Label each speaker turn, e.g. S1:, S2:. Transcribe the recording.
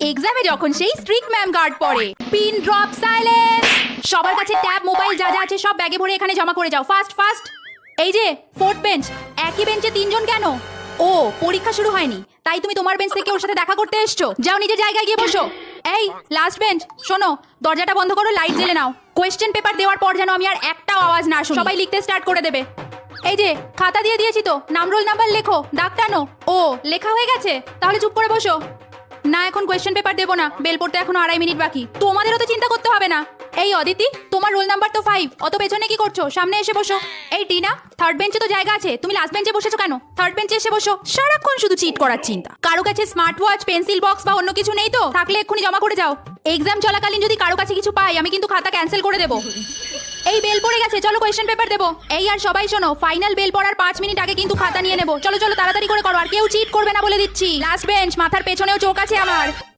S1: এক্সামে যখন সেই স্ট্রিক্ট ম্যাম গার্ড পড়ে। Pin drop silence. সবার কাছে ট্যাব মোবাইল যা যা আছে সব ব্যাগে ভরে এখানে জমা করে যাও, ফাস্ট ফাস্ট। এই যে ফোর্থ বেঞ্চ, একই বেঞ্চে তিনজন কেন? ও পরীক্ষা শুরু হয়নি, তাই তুমি তোমার বেঞ্চ থেকে ওর সাথে দেখা করতে এসছো। যাও নিজের জায়গায় গিয়ে বসো। এই লাস্ট বেঞ্চ, শোনো, দরজাটা বন্ধ করো, লাইট জ্বেলে নাও। কোয়েশ্চেন পেপার দেওয়ার পর যেন আমি আর একটাও আওয়াজ না শুনি। সবাই লিখতে স্টার্ট করে দেবে। এই যে খাতা দিয়ে দিয়েছি তো, নাম রোল নাম্বার লেখো, দাগ টানো। ও লেখা হয়ে গেছে, তাহলে চুপ করে বসো। না এখন কোয়েশ্চেন পেপার দেবো না, বেল পড়তে এখনো 2.5 মিনিট বাকি। তোমাদেরও তো চিন্তা করতে হবে না। এই অদিতি, তোমার রোল নাম্বার তো 5, অত পেছনে কি করছো? সামনে এসে বসো। এই টিনা, থার্ড বেঞ্চে তো জায়গা আছে, তুমি লাস্ট বেঞ্চে বসেছো কেন? থার্ড বেঞ্চে এসে বসো। সারাক্ষণ শুধু চিট করার চিন্তা। কারো কাছে স্মার্ট ওয়াচ, পেন্সিল বক্স বা অন্য কিছু নেই তো? থাকলে এক্ষুনি জমা করে যাও। এক্সাম চলাকালীন যদি কারো কাছে কিছু পাই আমি কিন্তু খাতা ক্যান্সেল করে দেবো। এই বেল পড়ে গেছে, চলো কোয়েশ্চেন পেপার দেবো। এই আর সবাই শোনো, ফাইনাল বেল পড়ার 5 মিনিট আগে কিন্তু খাতা নিয়ে নেবো। চলো চলো তাড়াতাড়ি করে করো, আর কেউ চিট করবে না বলে দিচ্ছি। লাস্ট বেঞ্চ, মাথার পেছনেও চোখ আছে আমার।